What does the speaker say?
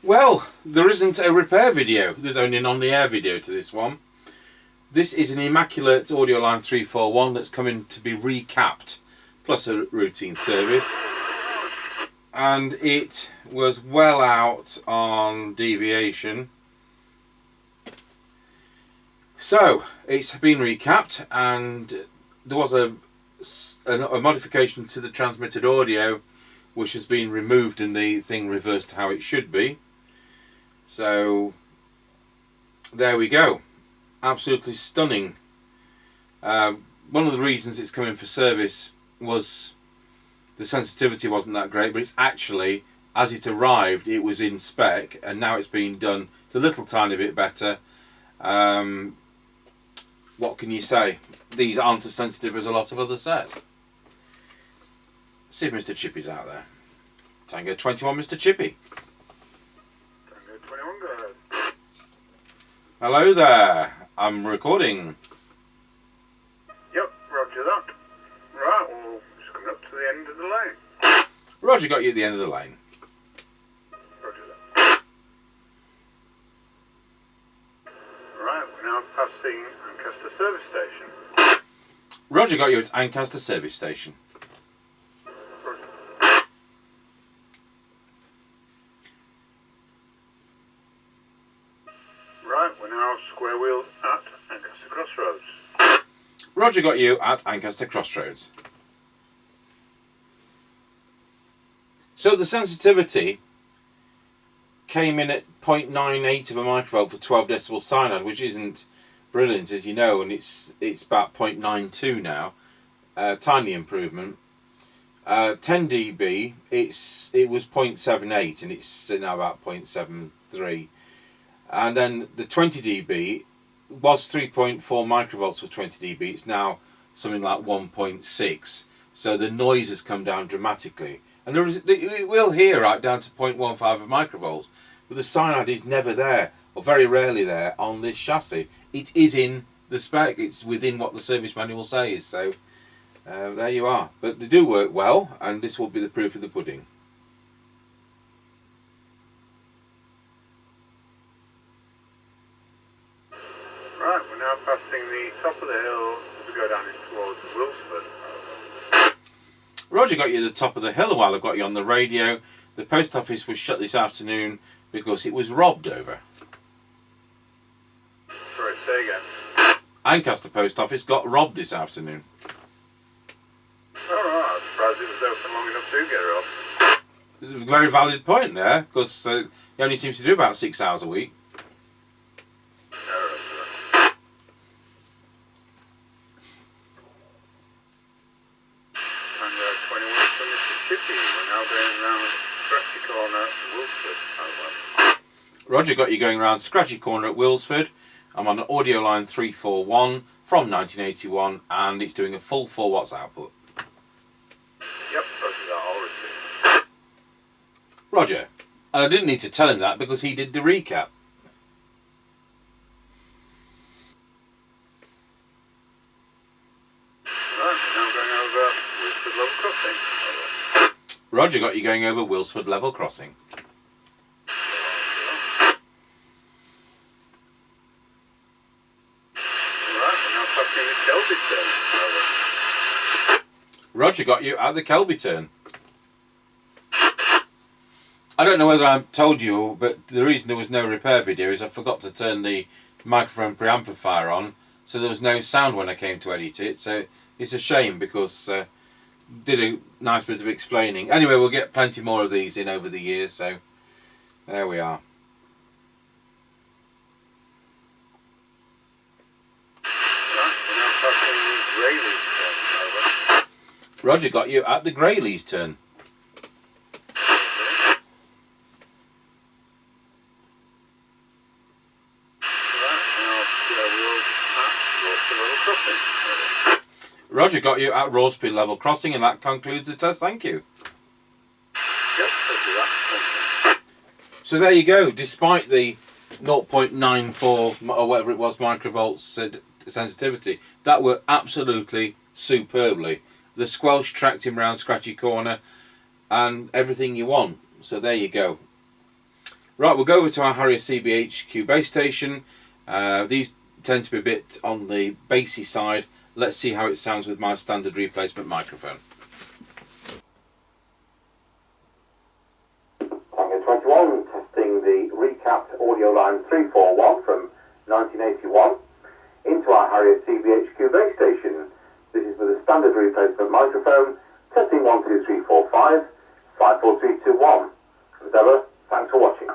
Well, there isn't a repair video. There's only an on-the-air video to this one. This is an immaculate Audioline 341 that's coming to be recapped, plus a routine service. And it was well out on deviation. So, it's been recapped, and there was a modification to the transmitted audio, which has been removed and the thing reversed to how it should be. So there we go, absolutely stunning. One of the reasons it's coming for service was the sensitivity wasn't that great, but it's actually, as it arrived, it was in spec, and now it's been done. It's a little tiny bit better. What can you say? These aren't as sensitive as a lot of other sets. See if Mr. Chippie's out there. Tango 21, Mr. Chippie. Tango 21, go ahead. Hello there. I'm recording. Yep, roger that. Right, well, it's coming up to the end of the lane. Roger got you at the end of the lane. Roger that. Right, we're now passing Ancaster service station. Roger got you at Ancaster service station. Roger. Right, we're now square wheeled at Ancaster Crossroads. Roger got you at Ancaster Crossroads. So the sensitivity came in at 0.98 of a microvolt for 12 decibel cyanide, which isn't brilliant, as you know, and it's about 0.92 now. Tiny improvement. 10 dB, it was 0.78, and it's now about 0.73. And then the 20 dB was 3.4 microvolts for 20 dB. It's now something like 1.6. So the noise has come down dramatically. And it will hear right down to 0.15 of microvolts. But the cyanide is never there, or very rarely there, on this chassis. It is in the spec. It's within what the service manual says. So there you are. But they do work well, and this will be the proof of the pudding. Right, we're now passing the top of the hill as we go down in towards Wilsford. Roger got you at the top of the hill, and while I got you on the radio, the post office was shut this afternoon because it was robbed over. Sorry, say again. Ancaster post office got robbed this afternoon. Alright, I'm surprised it was open long enough to get robbed. It's a very valid point there, because he only seems to do about 6 hours a week. Tango 21 from Mr. Chippie. We're now going round Scratchy Corner, Wilford. Over. Roger got you going around Scratchy Corner at Wilsford. I'm on an Audioline 341 from 1981, and it's doing a full 4 watts output. Yep, roger that, all received. Roger. And I didn't need to tell him that because he did the recap. Right, we're now going over Wilford Level Crossing. Over. Roger got you going over Wilsford Level Crossing. Roger got you at the Kelby turn. I don't know whether I've told you, but the reason there was no repair video is I forgot to turn the microphone preamplifier on, so there was no sound when I came to edit it. So it's a shame because did a nice bit of explaining. Anyway, we'll get plenty more of these in over the years, so there we are. Roger got you at the Greyleys turn. Roger got you at Rawsby Level Crossing, and that concludes the test. Thank you. Yep, that. So there you go. Despite the 0.94 or whatever it was microvolts sensitivity, that worked absolutely superbly. The squelch tracked him round Scratchy Corner and everything you want. So there you go. Right, we'll go over to our Harrier CBHQ base station. These tend to be a bit on the bassy side. Let's see how it sounds with my standard replacement microphone. Tango 21, testing the recapped Audioline 341 from 1981 into our Harrier CBHQ base station. This is with a standard replacement microphone, testing 1, 2, 3, 4, 5, 5, 4, 3, 2, 1. As ever, thanks for watching.